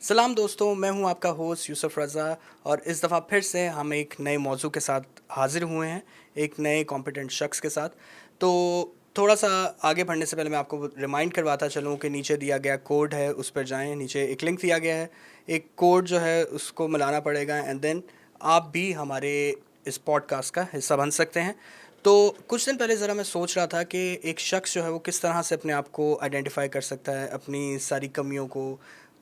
सलाम दोस्तों, मैं हूं आपका होस्ट यूसुफ रज़ा और इस दफ़ा फिर से हम एक नए मौजू के साथ हाज़िर हुए हैं, एक नए कॉम्पिटेंट शख्स के साथ। तो थोड़ा सा आगे बढ़ने से पहले मैं आपको रिमाइंड करवाता चलूं कि नीचे दिया गया कोड है, उस पर जाएं। नीचे एक लिंक दिया गया है, एक कोड जो है उसको मिलाना पड़ेगा एंड देन आप भी हमारे इस पॉडकास्ट का हिस्सा बन सकते हैं। तो कुछ दिन पहले ज़रा मैं सोच रहा था कि एक शख्स जो है वो किस तरह से अपने आप को आइडेंटिफाई कर सकता है, अपनी सारी कमियों को,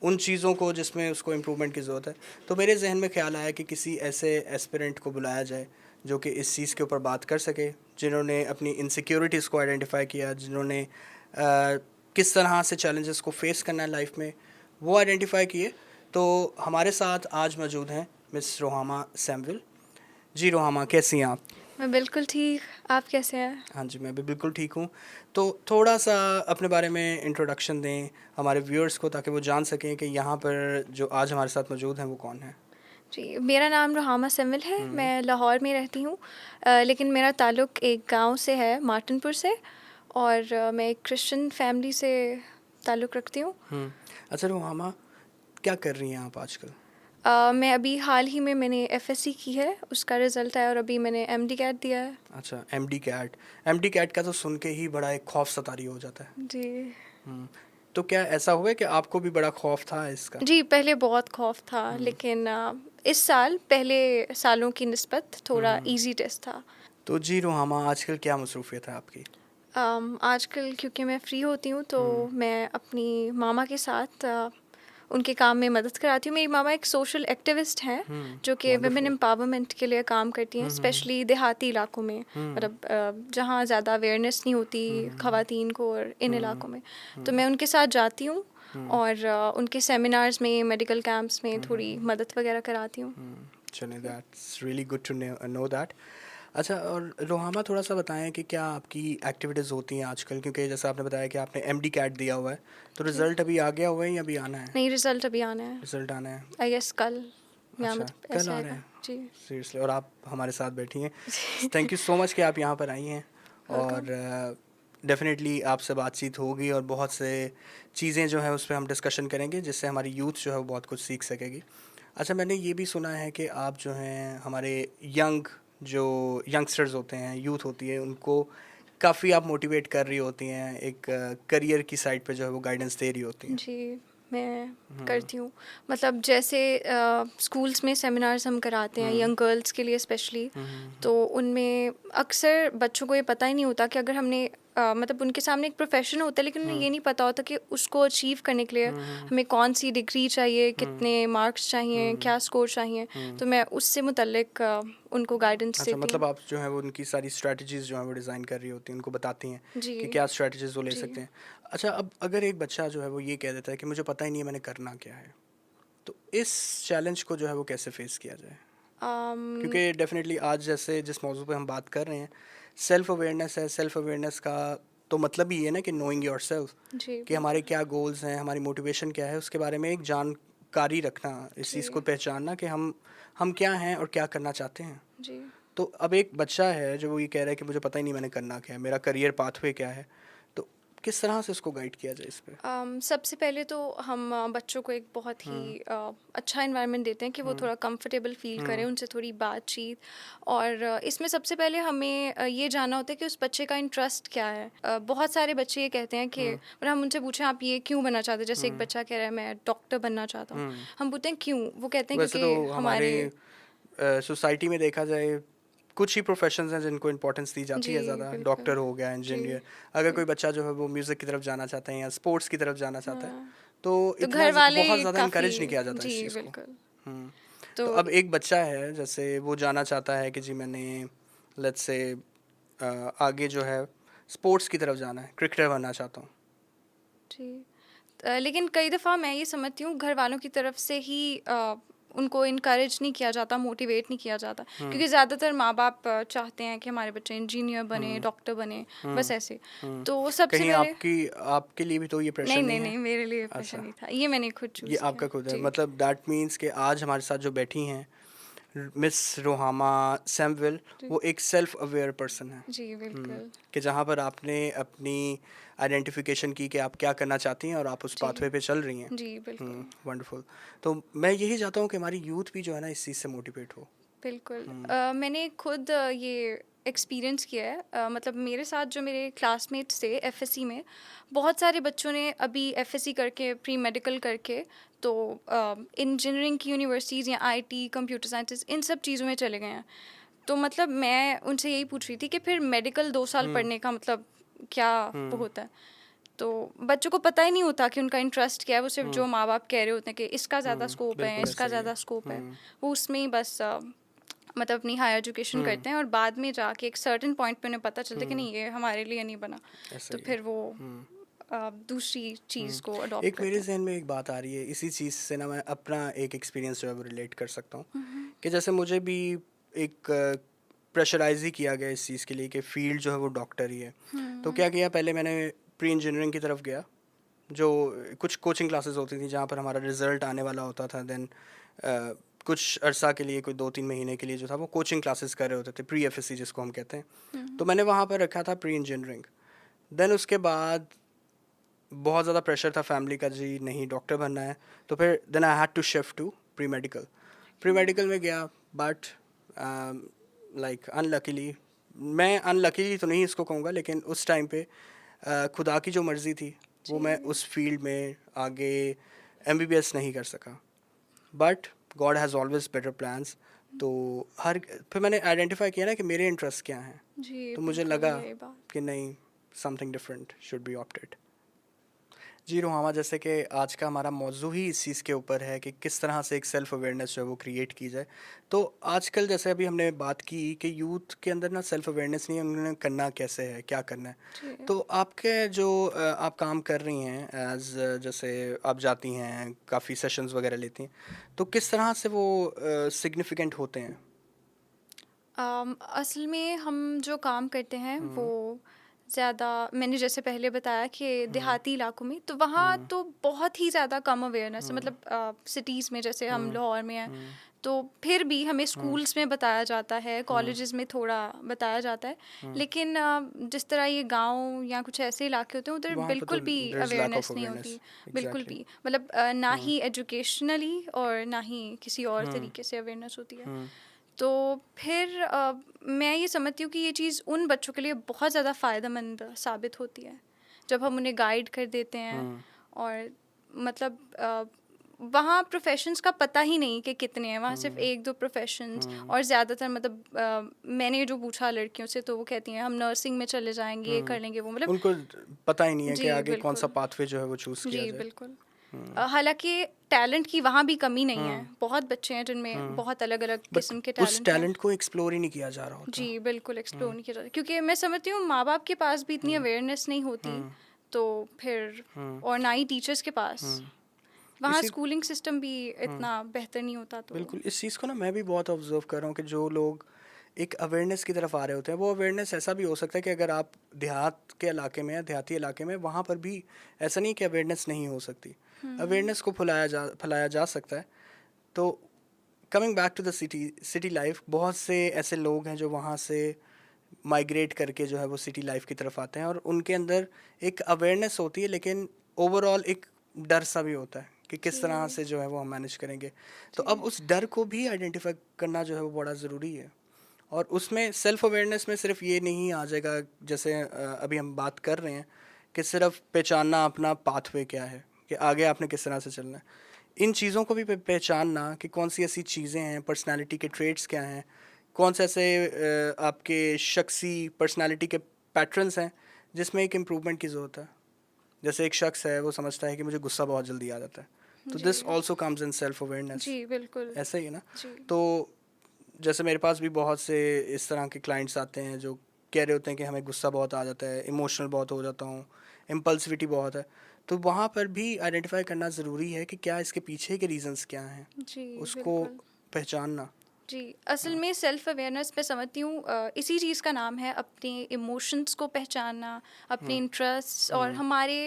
उन चीज़ों को जिसमें उसको इम्प्रूवमेंट की ज़रूरत है। तो मेरे जहन में ख्याल आया कि किसी ऐसे एस्पिरेंट को बुलाया जाए जो कि इस चीज़ के ऊपर बात कर सके, जिन्होंने अपनी इनसिक्योरिटीज़ को आइडेंटिफाई किया, जिन्होंने किस तरह से चैलेंजेस को फेस करना है लाइफ में, वो आइडेंटिफाई किए। तो हमारे साथ आज मौजूद हैं मिस रोहामा सैमुअल। जी रोहामा, कैसी हैं आप? मैं बिल्कुल ठीक। आप कैसे हैं? हाँ जी, मैं भी बिल्कुल ठीक हूँ। तो थोड़ा सा अपने बारे में इंट्रोडक्शन दें हमारे व्यूअर्स को, ताकि वो जान सकें कि यहाँ पर जो आज हमारे साथ मौजूद हैं वो कौन है। जी, मेरा नाम रोहामा सैमुअल है। हम्म। मैं लाहौर में रहती हूँ, लेकिन मेरा ताल्लुक़ एक गांव से है, मार्टनपुर से। और मैं एक क्रिश्चियन फैमिली से ताल्लुक़ रखती हूँ। अच्छा रोहामा, क्या कर रही हैं आप आजकल? मैं अभी हाल ही में मैंने एफएससी की है, उसका रिज़ल्ट आया और अभी मैंने एमडी कैट दिया है। अच्छा, एमडी कैट का तो सुन के ही बड़ा एक खौफ सतारी हो जाता है। जी। हम्म। तो क्या ऐसा हुआ है कि आपको भी बड़ा खौफ था इसका? जी, पहले बहुत खौफ था, हम्म। लेकिन इस साल पहले सालों की निस्बत थोड़ा हम्म। इजी टेस्ट था। तो जी रोहामा, आजकल क्या मसरूफ़ियत है आपकी? आजकल क्योंकि मैं फ्री होती हूँ तो हम्म। मैं अपनी मामा के साथ उनके काम में मदद कराती हूँ। मेरी मामा एक सोशल एक्टिविस्ट हैं जो कि वुमेन वंडरफुल। एम्पावरमेंट के लिए काम करती हैं, स्पेशली देहाती इलाकों में। मतलब जहाँ ज़्यादा अवेयरनेस नहीं होती ख़वातीन को, और इन इलाकों में। तो मैं उनके साथ जाती हूँ और उनके सेमिनार्स में, मेडिकल कैंप्स में थोड़ी मदद वगैरह कराती हूँ। चलिए, that's really good to know that. अच्छा, और रोहामा थोड़ा सा बताएं कि क्या आपकी एक्टिविटीज़ होती हैं आजकल, क्योंकि जैसा आपने बताया कि आपने एमडी कैट दिया हुआ है, तो जी। रिज़ल्ट अभी आ गया हुआ है या अभी आना है? नहीं, रिज़ल्ट अभी आना है। रिज़ल्ट आना है। आई गेस कल, या अच्छा, मतलब कल ऐसे आ रहा आएगा। है। जी। सीरियसली, और आप हमारे साथ बैठी हैं। थैंक यू सो मच कि आप यहाँ पर आई हैं। वेलकम। और डेफिनेटली आपसे बातचीत होगी और बहुत से चीज़ें जो हैं उस पर हम डिस्कशन करेंगे, जिससे हमारी यूथ जो है वो बहुत कुछ सीख सकेगी। अच्छा, मैंने ये भी सुना है कि आप जो हैं हमारे जो यंगस्टर्स होते हैं, यूथ होती है, उनको काफ़ी आप मोटिवेट कर रही होती हैं, एक करियर की साइड पे जो है वो गाइडेंस दे रही होती हैं। जी, मैं करती हूँ। मतलब जैसे स्कूल्स में सेमिनार्स हम कराते हैं हम्म। यंग गर्ल्स के लिए स्पेशली, हम्म। तो उनमें अक्सर बच्चों को ये पता ही नहीं होता कि अगर हमने मतलब उनके सामने एक प्रोफेशन होता है, लेकिन उन्हें ये नहीं पता होता कि उसको अचीव करने के लिए हम्म। हमें कौन सी डिग्री चाहिए, हम्म। कितने मार्क्स चाहिए, हम्म। क्या स्कोर चाहिए। हम्म। तो मैं उससे मुतल्लिक उनको गाइडेंस अच्छा, देती मतलब हूँ। आप जो है वो उनकी सारी स्ट्रैटेजीज़ जो है वो डिज़ाइन कर रही होती हैं, उनको बताती हैं जी। कि क्या स्ट्रैटेजीज़ वो ले जी। सकते हैं। अच्छा, अब अगर एक बच्चा जो है वो ये कह देता है कि मुझे पता ही नहीं है मैंने करना क्या है, तो इस चैलेंज को जो है वो कैसे फेस किया जाए? अम, क्योंकि डेफिनेटली आज जैसे जिस मौजू पे हम बात कर रहे हैं, सेल्फ अवेयरनेस है। सेल्फ अवेयरनेस का तो मतलब ही ये ना कि नोइंग योर सेल्फ, जी, कि हमारे बिल्कुल। क्या गोल्स हैं, हमारी मोटिवेशन क्या है, उसके बारे में एक जानकारी रखना, इस चीज़ जी। को पहचानना कि हम क्या हैं और क्या करना चाहते हैं। जी। तो अब एक बच्चा है जो वो ये कह रहा है कि मुझे पता ही नहीं मैंने करना क्या है, मेरा करियर पाथवे क्या है, तो किस तरह से उसको गाइड किया जाए इस पे? सबसे पहले तो हम बच्चों को एक बहुत ही हम्म। अच्छा इन्वायरमेंट देते हैं कि वो हम्म। थोड़ा कंफर्टेबल फील करें, हम्म। उनसे थोड़ी बातचीत। और इसमें सबसे पहले हमें ये जानना होता है कि उस बच्चे का इंटरेस्ट क्या है। बहुत सारे बच्चे ये कहते हैं कि, और हम उनसे पूछें आप ये क्यों बनना चाहते हैं, जैसे एक बच्चा कह रहा है मैं डॉक्टर बनना चाहता हूँ। हम्म। हम पूछते हैं क्यों, वो कहते हैं वैसे तो क्योंकि हमारे हमारे। सोसाइटी में देखा जाए, कुछ ही प्रोफेशंस हैं जिनको इम्पोर्टेंस दी जाती जी, है ज़्यादा, बिल्कुल। डॉक्टर हो गया, जी। इंजीनियर। अगर जी। कोई बच्चा जो है वो म्यूज़िक की तरफ जाना चाहता है या स्पोर्ट्स की तरफ जाना चाहता है, हाँ, तो तो इतना घर वाले बहुत ज़्यादा काफ़ी। इनकरेज नहीं किया जाता इस जी, चीज़ को। बिल्कुल। हम्म। तो तो अब एक बच्चा है, जैसे वो जाना चाहता है कि जी मैंने लेट्स से आगे जो है स्पोर्ट्स की तरफ जाना है, क्रिकेटर बनना चाहता हूँ। जी। लेकिन कई दफ़ा मैं ये समझती हूँ घर वालों की तरफ से ही उनको इनकरेज नहीं किया जाता, मोटिवेट नहीं किया जाता, क्योंकि ज़्यादातर माँ बाप चाहते हैं कि हमारे बच्चे इंजीनियर बने, डॉक्टर बने, बस ऐसे। हम्म। तो सबसे कहीं पहले। आपके लिए भी तो ये प्रेशर नहीं, नहीं नहीं, है? नहीं, मेरे लिए प्रेशर अच्छा, नहीं था, ये मैंने खुद ये चूज़ किया। आपका खुद है, जी। मतलब दैट मीन्स कि आज हमारे साथ जो बैठी हैं, मिस रोहामा सैमविल वो एक सेल्फ अवेयर पर्सन है। जी बिल्कुल। कि जहाँ पर आपने अपनी आइडेंटिफिकेशन की कि आप क्या करना चाहती हैं और आप उस जी पाथवे पे चल रही हैं। जी बिल्कुल वंडरफुल। तो मैं यही चाहता हूँ कि हमारी यूथ भी जो है ना इस चीज़ से मोटिवेट हो। बिल्कुल। मैंने खुद ये एक्सपीरियंस किया है। मतलब मेरे साथ जो मेरे क्लासमेट्स थे एफएससी में, बहुत सारे बच्चों ने अभी एफएससी करके प्री मेडिकल करके तो इंजीनियरिंग की यूनिवर्सिटीज़ या आईटी कंप्यूटर साइंसेस इन सब चीज़ों में चले गए हैं। तो मतलब मैं उनसे यही पूछ रही थी कि फिर मेडिकल 2 साल पढ़ने का मतलब क्या वो होता है। तो बच्चों को पता ही नहीं होता कि उनका इंटरेस्ट क्या है, वो सिर्फ जो माँ बाप कह रहे होते हैं कि इसका ज़्यादा स्कोप है, बिल्कुल इसका ऐसा ही है। ज़्यादा स्कोप है, वो उसमें ही बस मतलब अपनी हायर एजुकेशन करते हैं और बाद में जाके एक सर्टेन पॉइंट पे उन्हें पता चलता है कि नहीं ये हमारे लिए नहीं बना, ऐसा तो ही है। फिर वो दूसरी चीज़ को अडॉप्ट एक मेरे करते हैं। जहन में एक बात आ रही है इसी चीज़ से ना, मैं अपना एक एक्सपीरियंस जो है वो रिलेट कर सकता हूँ। कि जैसे मुझे भी एक प्रेशराइज ही किया गया इस चीज़ के लिए कि फील्ड जो है वो डॉक्टर ही है। तो क्या किया, पहले मैंने प्री इंजीनियरिंग की तरफ गया, जो कुछ कोचिंग क्लासेस होती थी जहाँ पर हमारा रिज़ल्ट आने वाला होता था। देन कुछ अरसा के लिए, कोई 2-3 महीने के लिए जो था वो कोचिंग क्लासेस कर रहे होते थे, प्री एफएससी जिसको हम कहते हैं। तो मैंने वहाँ पर रखा था प्री इंजीनियरिंग। देन उसके बाद बहुत ज़्यादा प्रेशर था फैमिली का, जी नहीं डॉक्टर बनना है। तो फिर then I had to shift to pre medical. Pre medical में गया, बट लाइक अनलकीली, मैं अनलकीली तो नहीं इसको कहूँगा, लेकिन उस टाइम पे खुदा की जो मर्ज़ी थी वो मैं उस फील्ड में आगे एमबीबीएस नहीं कर सका। But God has always better plans. तो हर फिर मैंने आइडेंटिफाई किया ना कि मेरे इंटरेस्ट क्या हैं। जी तो मुझे बिल्कुल लगा यही बात। कि नहीं, something different should be opted. जी रोहामा, जैसे कि आज का हमारा मौजू ही इस चीज़ के ऊपर है कि किस तरह से एक सेल्फ अवेयरनेस जो है वो क्रिएट की जाए। तो आजकल जैसे अभी हमने बात की कि यूथ के अंदर ना सेल्फ अवेयरनेस नहीं है, उन्हें करना कैसे है, क्या करना है। जी तो आपके जो आप काम कर रही हैं एज, जैसे आप जाती हैं काफ़ी सेशंस वगैरह लेती हैं, तो किस तरह से वो सिग्निफिकेंट होते हैं? असल में हम जो काम करते हैं वो ज़्यादा, मैंने जैसे पहले बताया कि देहाती इलाकों में, तो वहाँ तो बहुत ही ज़्यादा कम अवेयरनेस है। मतलब सिटीज़ में जैसे हम लाहौर में हैं, तो फिर भी हमें स्कूल्स में बताया जाता है, कॉलेजेस में थोड़ा बताया जाता है, लेकिन जिस तरह ये गांव या कुछ ऐसे इलाके होते हैं उधर वहाँ पे तो बिल्कुल भी there is lack of awareness नहीं होती। अवेयरनेस। बिल्कुल एग्जैक्टली। भी, मतलब ना ही एजुकेशनली और ना ही किसी और तरीके से अवेयरनेस होती है। तो फिर मैं ये समझती हूँ कि ये चीज़ उन बच्चों के लिए बहुत ज़्यादा फ़ायदेमंद साबित होती है जब हम उन्हें गाइड कर देते हैं। और मतलब वहाँ प्रोफेशंस का पता ही नहीं कि कितने हैं, वहाँ सिर्फ 1-2 प्रोफेशंस, और ज़्यादातर मतलब मैंने जो पूछा लड़कियों से तो वो कहती हैं हम नर्सिंग में चले जाएंगे, ये कर लेंगे, वो मतलब। उनको पता ही नहीं है कि जी आगे कौन सा बिल्कुल। पाथवे जो है वो चूज़ किया जी जाए। बिल्कुल। हालांकि टैलेंट की वहाँ भी कमी नहीं है, बहुत बच्चे हैं जिनमें बहुत अलग अलग बट किस्म के उस टैलेंट हैं। टैलेंट को एक्सप्लोर ही नहीं किया जा रहा होता। जी बिल्कुल, एक्सप्लोर नहीं किया जाता, क्योंकि मैं समझती हूँ माँ बाप के पास भी इतनी अवेयरनेस नहीं होती, तो फिर और ना ही टीचर्स के पास, वहाँ इसी स्कूलिंग सिस्टम भी इतना बेहतर नहीं होता। तो बिल्कुल, इस चीज़ को ना मैं भी बहुत ऑब्जर्व कर रहा हूँ कि जो लोग एक अवेयरनेस की तरफ आ रहे होते हैं, वो अवेयरनेस ऐसा भी हो सकता है कि अगर आप देहात के इलाके में या देहाती इलाके में, वहाँ पर भी ऐसा नहीं कि अवेयरनेस नहीं हो सकती। अवेयरनेस को फैलाया जा सकता है। तो coming back to the city life, बहुत से ऐसे लोग हैं जो वहाँ से माइग्रेट करके जो है वो सिटी लाइफ की तरफ आते हैं और उनके अंदर एक अवेयरनेस होती है, लेकिन ओवरऑल एक डर सा भी होता है कि किस तरह जी से जो है वो हम मैनेज करेंगे। तो जी अब उस डर को भी आइडेंटिफाई करना जो है वो बड़ा ज़रूरी है। और उसमें सेल्फ अवेयरनेस में सिर्फ ये नहीं आ जाएगा, जैसे अभी हम बात कर रहे हैं कि सिर्फ पहचानना अपना पाथवे क्या है, कि आगे आपने किस तरह से चलना है। इन चीज़ों को भी पहचानना कि कौन सी ऐसी चीज़ें हैं, पर्सनालिटी के ट्रेड्स क्या हैं, कौन से ऐसे आपके शख्सी पर्सनालिटी के पैटर्न्स हैं जिसमें एक इम्प्रूवमेंट की ज़रूरत है। जैसे एक शख्स है वो समझता है कि मुझे गुस्सा बहुत जल्दी आ जाता है, तो जी this also comes in self awareness. जी बिल्कुल। ऐसा ही है ना। जी तो जैसे मेरे पास भी बहुत से इस तरह के क्लाइंट्स आते हैं जो कह रहे होते हैं कि हमें गुस्सा बहुत आ जाता है, इमोशनल बहुत हो जाता हूँ, इम्पल्सिविटी बहुत है। तो वहाँ पर भी आइडेंटिफाई करना ज़रूरी है कि क्या इसके पीछे के रीजंस क्या हैं, जी उसको बिल्कुल। पहचानना। जी, असल में सेल्फ अवेयरनेस मैं समझती हूँ इसी चीज़ का नाम है अपने इमोशंस को पहचानना, अपने इंटरेस्ट्स और हमारे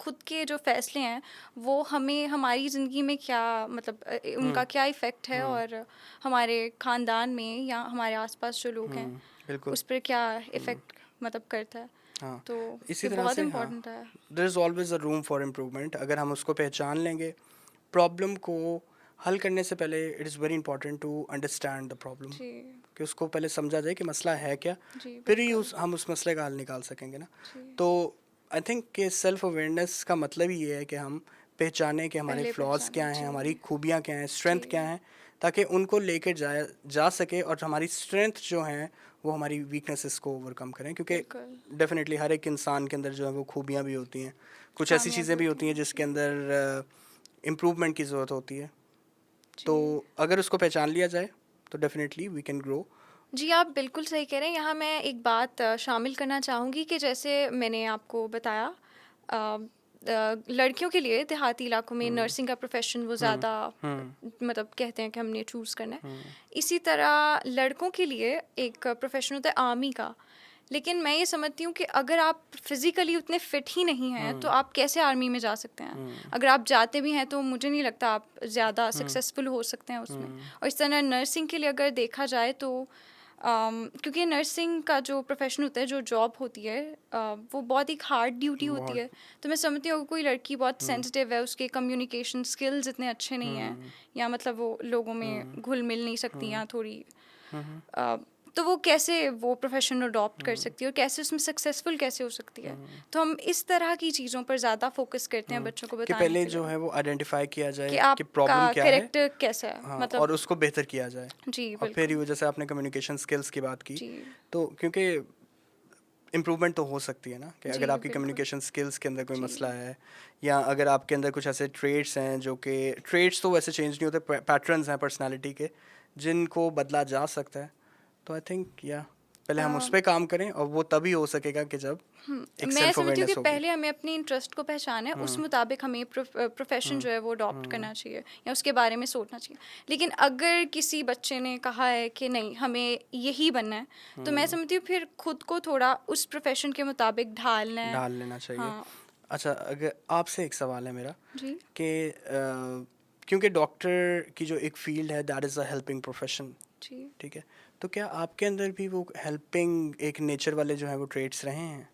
खुद के जो फ़ैसले हैं, वो हमें हमारी ज़िंदगी में क्या मतलब उनका क्या इफ़ेक्ट है और हमारे ख़ानदान में या हमारे आस-पास जो लोग हैं, बिल्कुल। उस पर क्या इफ़ेक्ट मतलब करता है। हाँ, तो इसी ये तरह बहुत से हाँ, इम्पोर्टेंट है। There is always a room for improvement. अगर हम उसको पहचान लेंगे, प्रॉब्लम को हल करने से पहले it is very important to understand the problem, जी, कि उसको पहले समझा जाए कि मसला है क्या, जी, फिर ही बिल्कुल। हम उस मसले का हल निकाल सकेंगे ना। जी, तो आई थिंक कि सेल्फ अवेयरनेस का मतलब ही ये है कि हम पहचानें कि हमारे पहले फ्लॉज क्या पहचाने। हैं, जी, हमारी खूबियाँ क्या हैं, जी, स्ट्रेंथ क्या हैं, ताकि उनको लेकर जा सके और हमारी स्ट्रेंथ जो हैं वो हमारी वीकनेसेस को ओवरकम करें, क्योंकि बिल्कुल। डेफिनेटली हर एक इंसान के अंदर जो है वो खूबियाँ भी होती हैं, कुछ ऐसी खामियाँ भी चीज़ें भी होती होती हैं हैं। जिसके जी, अंदर इम्प्रूवमेंट की ज़रूरत होती है। तो जी। अगर उसको पहचान लिया जाए तो डेफिनेटली वी कैन ग्रो। जी, आप बिल्कुल सही कह रहे हैं। यहाँ मैं एक बात शामिल करना चाहूँगी कि जैसे मैंने आपको बताया लड़कियों के लिए देहाती इलाकों में नर्सिंग का प्रोफ़ेशन वो ज़्यादा मतलब कहते हैं कि हमने चूज़ करना है। इसी तरह लड़कों के लिए एक प्रोफ़ेशन होता है आर्मी का। लेकिन मैं ये समझती हूँ कि अगर आप फ़िज़िकली उतने फ़िट ही नहीं हैं, तो आप कैसे आर्मी में जा सकते हैं? अगर आप जाते भी हैं, तो मुझे नहीं लगता आप ज़्यादा सक्सेसफुल हो सकते हैं उसमें। और इस तरह नर्सिंग के लिए अगर देखा जाए तो क्योंकि नर्सिंग का जो प्रोफेशन होता है, जो जॉब होती है, वो बहुत एक हार्ड ड्यूटी होती बहुत। है। तो मैं समझती हूँ अगर कोई लड़की बहुत सेंसिटिव है, उसके कम्युनिकेशन स्किल्स इतने अच्छे नहीं हैं या मतलब वो लोगों में घुल मिल नहीं सकती या थोड़ी अ, तो वो कैसे वो प्रोफेशन अडॉप्ट कर सकती है और कैसे उसमें सक्सेसफुल कैसे हो सकती है। तो हम इस तरह की चीज़ों पर ज़्यादा फोकस करते हैं बच्चों को कि बताने पहले के जो लिए है वो आइडेंटिफाई किया कि जाए कि आपका प्रॉब्लम क्या है। कैरेक्टर कैसा है, हाँ, मतलब। और उसको बेहतर किया जाए। जी, और फिर ही बिल्कुल। वो, जैसे आपने कम्युनिकेशन स्किल्स की बात की, जी, तो क्योंकि इम्प्रूवमैंट तो हो सकती है ना, कि जी, अगर आपकी बिल्कुल। कम्युनिकेशन स्किल्स के अंदर कोई जी, मसला है, या अगर आपके अंदर कुछ ऐसे ट्रेड्स हैं जो कि ट्रेड्स तो वैसे चेंज नहीं होते, पैटर्न्स हैं पर्सनालिटी के जिनको बदला जा सकता है, तो आई थिंक या पहले हम उस अ, पर काम करें, और वो तभी हो सकेगा कि जब एक मैं सेल्फ समझती हूँ कि अवेयरनेस होगी। पहले हमें अपने इंटरेस्ट को पहचाना है, उस मुताबिक हमें प्रोफेशन जो है वो अडॉप्ट करना चाहिए या उसके बारे में सोचना चाहिए। लेकिन अगर किसी बच्चे ने कहा है कि नहीं हमें यही बनना है, तो मैं समझती हूँ फिर खुद को थोड़ा उस प्रोफेशन के मुताबिक ढालना है। ढाल लेना चाहिए। हाँ। अच्छा, अगर आपसे एक सवाल है मेरा, जी, कि क्योंकि डॉक्टर की जो एक फील्ड है that is a helping profession, जी। ठीक है, तो क्या आपके अंदर भी वो हेल्पिंग एक नेचर वाले जो हैं वो ट्रेड्स रहे हैं?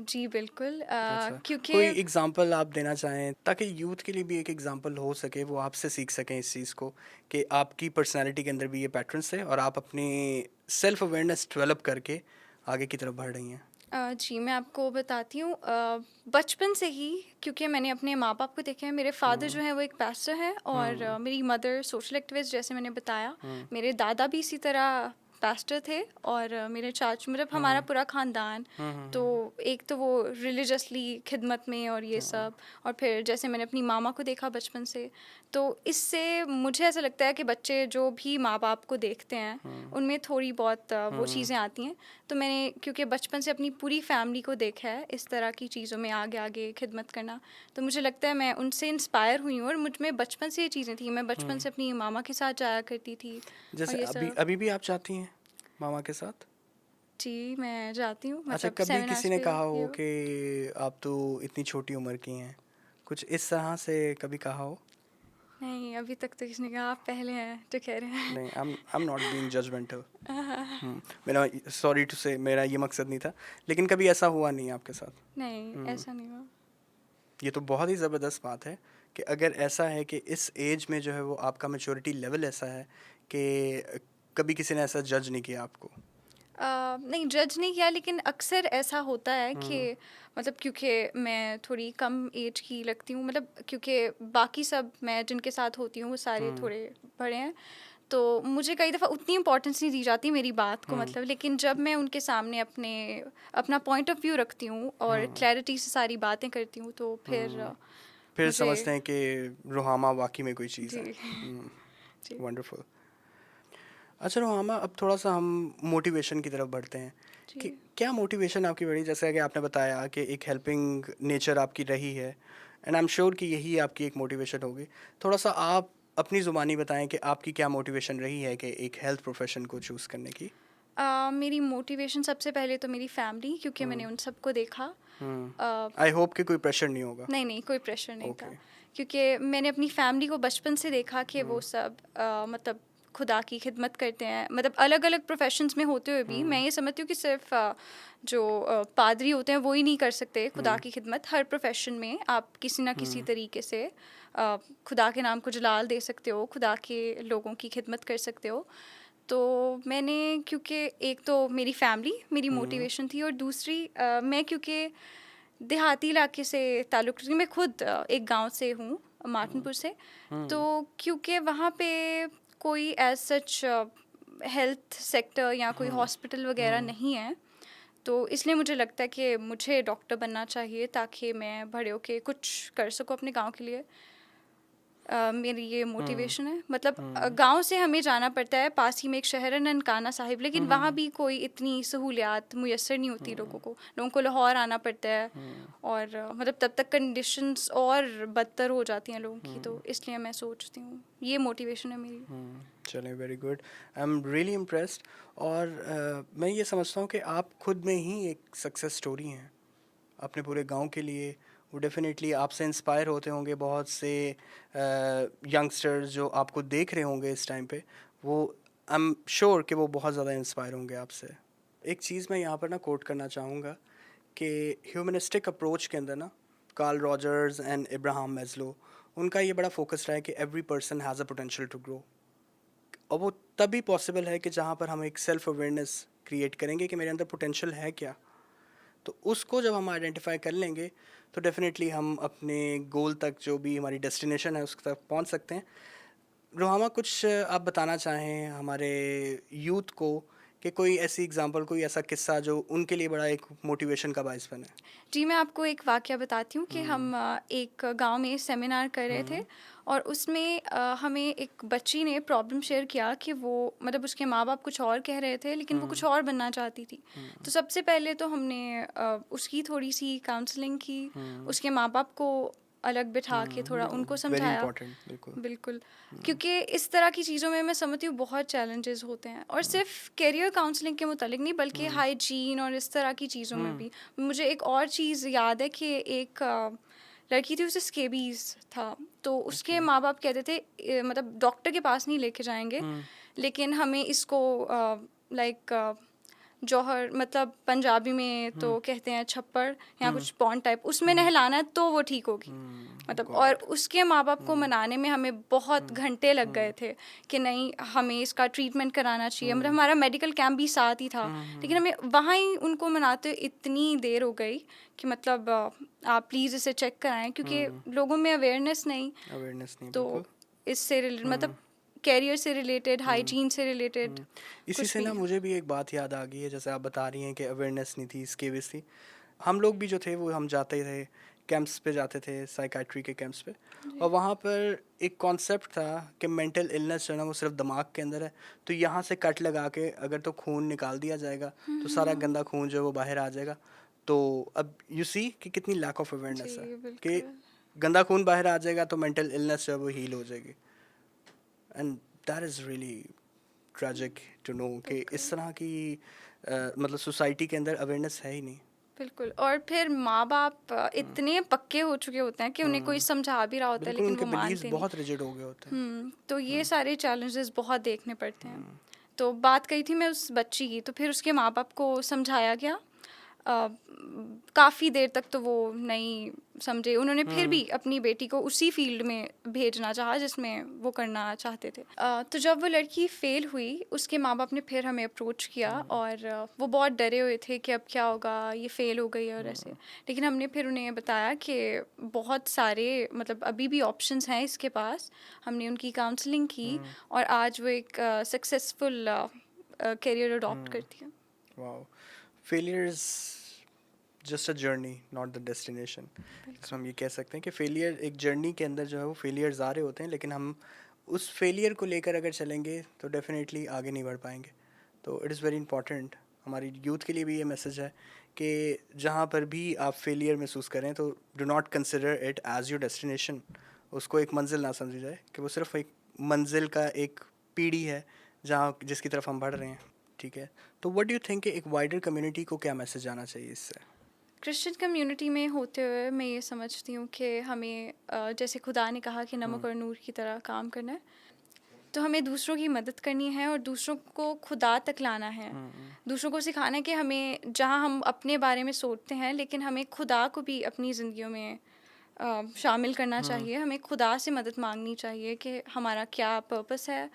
जी, बिल्कुल अच्छा, क्योंकि कोई एग्जांपल आप देना चाहें ताकि यूथ के लिए भी एक एग्जांपल हो सके, वो आपसे सीख सकें इस चीज़ को, कि आपकी पर्सनालिटी के अंदर भी ये पैटर्न्स है और आप अपनी सेल्फ अवेयरनेस डेवलप करके आगे की तरफ बढ़ रही हैं। जी, मैं आपको बताती हूँ बचपन से ही क्योंकि मैंने अपने माँ-बाप को देखा है, मेरे फ़ादर जो हैं वो एक पास्टर हैं और मेरी मदर सोशल एक्टिविस्ट जैसे मैंने बताया। मेरे दादा भी इसी तरह पास्टर थे और मेरे चाचू मतलब हमारा पूरा ख़ानदान, तो एक तो वो रिलीजियसली खिदमत में और ये सब, और फिर जैसे मैंने अपनी मामा को देखा बचपन से, तो इससे मुझे ऐसा लगता है कि बच्चे जो भी माँ-बाप को देखते हैं, उनमें थोड़ी बहुत वो चीज़ें आती हैं। तो मैंने क्योंकि बचपन से अपनी पूरी फैमिली को देखा है इस तरह की चीज़ों में आगे आगे खिदमत करना, तो मुझे लगता है मैं उनसे इंस्पायर हुई हूँ और मुझ में बचपन से ये चीज़ें थी। मैं बचपन से अपनी मामा के साथ जाया करती थी और जैसे ये अभी सब। अभी भी आप चाहती हैं मामा के साथ? जी, मैं जाती हूँ अच्छा, मतलब कभी किसी सेमिनार्स ने पे कहा ये हो वो। कि आप तो इतनी छोटी उम्र की हैं, कुछ इस तरह से कभी कहा हो? नहीं, अभी तक तो किसी ने कहा आप पहले हैं जो कह रहे हैं। नहीं, I am not being judgemental. मेरा, सॉरी टू से, मेरा ये मकसद नहीं था, लेकिन कभी ऐसा हुआ नहीं आपके साथ? नहीं, ऐसा नहीं हुआ। ये तो बहुत ही ज़बरदस्त बात है कि अगर ऐसा है कि इस एज में जो है वो आपका मैच्योरिटी लेवल ऐसा है कि कभी किसी ने ऐसा जज नहीं किया आपको। नहीं जज नहीं किया, लेकिन अक्सर ऐसा होता है कि मतलब क्योंकि मैं थोड़ी कम एज की लगती हूँ, मतलब क्योंकि बाकी सब मैं जिनके साथ होती हूँ वो सारे थोड़े बड़े हैं, तो मुझे कई दफ़ा उतनी इम्पोर्टेंस नहीं दी जाती मेरी बात को, मतलब। लेकिन जब मैं उनके सामने अपना पॉइंट ऑफ व्यू रखती हूँ और क्लैरिटी से सारी बातें करती हूँ, तो फिर फिर मुझे। समझते हैं कि रुहामा वाकई में कोई चीज़ है। जी। जी, वंडरफुल। अच्छा रुहामा, अब थोड़ा सा हम मोटिवेशन की तरफ बढ़ते हैं, जी, कि क्या मोटिवेशन आपकी बढ़ी, जैसे कि आपने बताया कि एक हेल्पिंग नेचर आपकी रही है, एंड आई एम श्योर कि यही आपकी एक मोटिवेशन होगी। थोड़ा सा आप अपनी ज़ुबानी बताएं कि आपकी क्या मोटिवेशन रही है कि एक हेल्थ प्रोफेशन को चूज़ करने की? मेरी मोटिवेशन सबसे पहले तो मेरी फैमिली, क्योंकि मैंने उन सबको देखा। आई होप कि कोई प्रेशर नहीं होगा। नहीं नहीं, कोई प्रेशर नहीं ओके। था, क्योंकि मैंने अपनी फैमिली को बचपन से देखा कि वो सब मतलब खुदा की खिदमत करते हैं। मतलब अलग अलग प्रोफेशंस में होते हुए भी मैं ये समझती हूँ कि सिर्फ जो पादरी होते हैं वो ही नहीं कर सकते खुदा की खिदमत। हर प्रोफेशन में आप किसी ना किसी तरीके से खुदा के नाम को जलाल दे सकते हो, खुदा के लोगों की खिदमत कर सकते हो। तो मैंने, क्योंकि एक तो मेरी फैमिली मेरी मोटिवेशन थी, और दूसरी मैं क्योंकि देहाती इलाके से ताल्लुक़ रखती हूँ। मैं खुद एक गांव से हूँ, मार्टिनपुर से। तो क्योंकि वहाँ पे कोई एज सच हेल्थ सेक्टर या कोई हॉस्पिटल वगैरह नहीं है, तो इसलिए मुझे लगता है कि मुझे डॉक्टर बनना चाहिए ताकि मैं बड़े होके कुछ कर सकूँ अपने गांव के लिए। मेरी ये मोटिवेशन है। मतलब गांव से हमें जाना पड़ता है, पास ही में एक शहर है ननकाना साहिब, लेकिन वहाँ भी कोई इतनी सहूलियात मुयस्सर नहीं होती लोगों को लाहौर आना पड़ता है। और मतलब तब तक कंडीशंस और बदतर हो जाती हैं लोगों की, तो इसलिए मैं सोचती हूँ ये मोटिवेशन है मेरी। चलें, very good, I am really impressed. और मैं ये समझता हूँ कि आप खुद में ही एक सक्सेस स्टोरी हैं अपने पूरे गांव के लिए। वो डेफिनेटली आपसे इंस्पायर होते होंगे, बहुत से यंगस्टर्स जो आपको देख रहे होंगे इस टाइम पे, वो आई एम श्योर कि वो बहुत ज़्यादा इंस्पायर होंगे आपसे। एक चीज़ मैं यहाँ पर ना कोट करना चाहूँगा कि ह्यूमनिस्टिक अप्रोच के अंदर ना Carl Rogers and Abraham Maslow, उनका ये बड़ा फोकस रहा है कि every person has a potential to grow. और वो तभी पॉसिबल है कि जहाँ पर हम एक सेल्फ अवेयरनेस क्रिएट करेंगे कि मेरे अंदर पोटेंशियल है क्या। तो उसको जब हम आइडेंटिफाई कर लेंगे तो डेफिनेटली हम अपने गोल तक, जो भी हमारी डेस्टिनेशन है, उस तक पहुंच सकते हैं। रोहामा, कुछ आप बताना चाहें हमारे यूथ को कि कोई ऐसी एग्जांपल, कोई ऐसा किस्सा जो उनके लिए बड़ा एक मोटिवेशन का बायस बने? जी, मैं आपको एक वाक़या बताती हूँ कि हम एक गांव में सेमिनार कर रहे थे, और उसमें हमें एक बच्ची ने प्रॉब्लम शेयर किया कि वो, मतलब उसके माँ बाप कुछ और कह रहे थे लेकिन वो कुछ और बनना चाहती थी। तो सबसे पहले तो हमने उसकी थोड़ी सी काउंसलिंग की, उसके माँ बाप को अलग बिठा के थोड़ा उनको वेरी समझाया। इंपॉर्टेंट, बिल्कुल। बिल्कुल, क्योंकि इस तरह की चीज़ों में मैं समझती हूँ बहुत चैलेंजेस होते हैं, और सिर्फ करियर काउंसलिंग के मुतालिक नहीं, बल्कि हाइजीन और इस तरह की चीज़ों में भी। मुझे एक और चीज़ याद है कि एक लड़की थी, उसे स्केबीज था। तो उसके माँ बाप कहते थे मतलब डॉक्टर के पास नहीं लेके जाएंगे, लेकिन हमें इसको लाइक जौहर, मतलब पंजाबी में तो कहते हैं छप्पड़ या कुछ पॉन्ड टाइप, उसमें नहलाना है तो वो ठीक होगी। मतलब और उसके माँ बाप को मनाने में हमें बहुत घंटे लग गए थे कि नहीं, हमें इसका ट्रीटमेंट कराना चाहिए। मतलब हमारा मेडिकल कैंप भी साथ ही था, लेकिन हमें वहाँ ही उनको मनाते इतनी देर हो गई कि मतलब आप प्लीज़ इसे चेक कराएं, क्योंकि लोगों में अवेयरनेस नहीं। तो बिल्कुल। इससे मतलब कैरियर से रिलेटेड, हाइजीन से रिलेटेड इसी कुछ से भी। ना मुझे भी एक बात याद आ गई है, जैसे आप बता रही हैं कि अवेयरनेस नहीं थी, स्केबिस थी। हम लोग भी जो थे वो हम जाते थे कैंप्स पे, जाते थे साइकाट्री के कैंप्स पे, और वहाँ पर एक कॉन्सेप्ट था कि मेंटल इलनेस जो है ना वो सिर्फ दिमाग के अंदर है। तो यहाँ से कट लगा के अगर तो खून निकाल दिया जाएगा तो सारा गंदा खून जो है वो बाहर आ जाएगा। तो अब यू सी कि कितनी लैक ऑफ अवेयरनेस है जी कि बिल्कुल। गंदा खून बाहर आ जाएगा तो मेंटल इलनेस जो है वो हील हो जाएगी। And that is really tragic to know कि इस तरह की मतलब सोसाइटी के अंदर अवेयरनेस है ही नहीं। बिल्कुल, और फिर माँ बाप इतने पक्के हो चुके होते हैं कि उन्हें कोई समझा भी रहा होता है बिल्कुल, लेकिन उनके वो बिलीव्स मानते नहीं। बहुत रिजिड हो गए होते हैं। तो ये सारे चैलेंजेस बहुत देखने पड़ते हैं। तो बात कही थी मैं उस बच्ची की, तो फिर उसके माँ बाप को समझाया गया। काफ़ी देर तक तो वो नहीं समझे, उन्होंने फिर भी अपनी बेटी को उसी फील्ड में भेजना चाहा जिसमें वो करना चाहते थे। तो जब वो लड़की फ़ेल हुई, उसके माँ बाप ने फिर हमें अप्रोच किया, और वो बहुत डरे हुए थे कि अब क्या होगा, ये फ़ेल हो गई और ऐसे। लेकिन हमने फिर उन्हें बताया कि बहुत सारे, मतलब अभी भी ऑप्शंस हैं इसके पास। हमने उनकी काउंसलिंग की, और आज वो एक सक्सेसफुल करियर अडॉप्ट करती है। Wow, failure is just a journey, not the destination. इसमें हम ये कह सकते हैं कि फेलियर एक जर्नी के अंदर जो है वो फेलियर्स आ रहे होते हैं, लेकिन हम उस फेलियर को लेकर अगर चलेंगे तो डेफिनेटली आगे नहीं बढ़ पाएंगे। तो इट इज़ वेरी इंपॉर्टेंट, हमारी यूथ के लिए भी ये मैसेज है कि जहाँ पर भी आप फेलियर महसूस करें तो do not consider it as your destination. उसको एक मंजिल ना समझी जाए कि वो सिर्फ एक मंजिल का एक पीढ़ी है जहाँ जिसकी तरफ हम बढ़ रहे हैं, ठीक है। तो व्हाट डू यू थिंक एक वाइडर कम्युनिटी को क्या मैसेज आना चाहिए इससे? क्रिश्चियन कम्युनिटी में होते हुए मैं ये समझती हूँ कि हमें जैसे खुदा ने कहा कि नमक और नूर की तरह काम करना है, तो हमें दूसरों की मदद करनी है और दूसरों को खुदा तक लाना है। दूसरों को सिखाना है कि हमें, जहाँ हम अपने बारे में सोचते हैं, लेकिन हमें खुदा को भी अपनी ज़िंदगियों में शामिल करना चाहिए। हमें खुदा से मदद मांगनी चाहिए कि हमारा क्या पर्पस है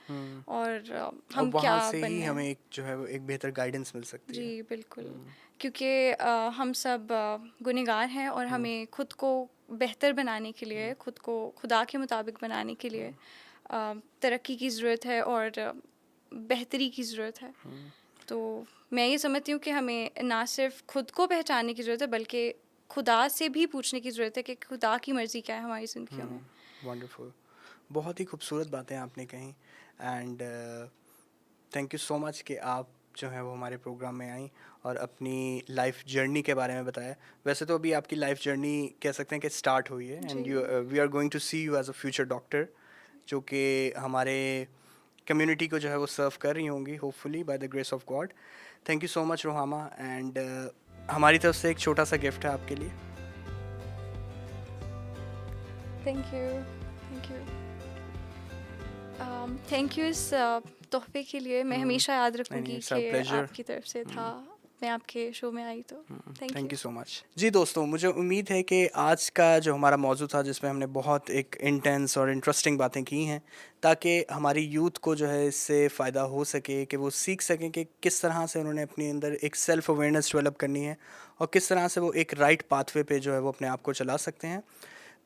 और और हम वहाँ क्या से ही बनना हमें है। एक जो है वो एक बेहतर गाइडेंस मिल सकती है। जी बिल्कुल, क्योंकि हम सब गुनहगार हैं और हमें खुद को बेहतर बनाने के लिए, खुद को खुदा के मुताबिक बनाने के लिए तरक्की की ज़रूरत है और बेहतरी की ज़रूरत है। तो मैं ये समझती हूँ कि हमें ना सिर्फ खुद को पहचानने की ज़रूरत है, बल्कि खुदा से भी पूछने की ज़रूरत है कि खुदा की मर्ज़ी क्या है हमारी ज़िंदगियों में। वंडरफुल, बहुत ही खूबसूरत बातें आपने कही। And thank you so much कि आप जो है वो हमारे प्रोग्राम में आई और अपनी लाइफ जर्नी के बारे में बताया। वैसे तो अभी आपकी लाइफ जर्नी कह सकते हैं कि स्टार्ट हुई है, एंड जी। You we are going to see you as a future doctor, जो कि हमारे कम्युनिटी को जो है वो सर्व कर रही होंगी, hopefully by the grace of God. Thank you so much Rohama, and हमारी तरफ से एक छोटा सा गिफ्ट है आपके लिए। Thank you, thank you, thank you इस तोहफे के लिए। मैं हमेशा याद रखूँगी it's our कि pleasure. आपकी तरफ से था, मैं आपके शो में आई तो थैंक यू सो मच। जी दोस्तों, मुझे उम्मीद है कि आज का जो हमारा मौजू था, जिसमें हमने बहुत एक इंटेंस और इंटरेस्टिंग बातें की हैं, ताकि हमारी यूथ को जो है इससे फ़ायदा हो सके, कि वो सीख सकें कि किस तरह से उन्होंने अपने अंदर एक सेल्फ़ अवेयरनेस डेवलप करनी है और किस तरह से वो एक राइट पाथवे पे जो है वो अपने आप को चला सकते हैं।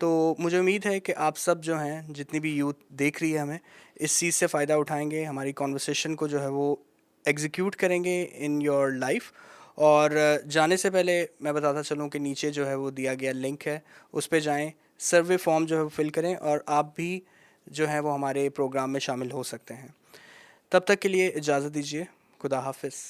तो मुझे उम्मीद है कि आप सब जो हैं, जितनी भी यूथ देख रही है हमें, इस चीज़ से फ़ायदा उठाएंगे, हमारी कॉन्वर्सेशन को जो है वो एग्जीक्यूट करेंगे इन योर लाइफ। और जाने से पहले मैं बताता चलूँ कि नीचे जो है वो दिया गया लिंक है, उस पे जाएं, सर्वे फॉर्म जो है वो फिल करें और आप भी जो है वो हमारे प्रोग्राम में शामिल हो सकते हैं। तब तक के लिए इजाज़त दीजिए। खुदा हाफिज़।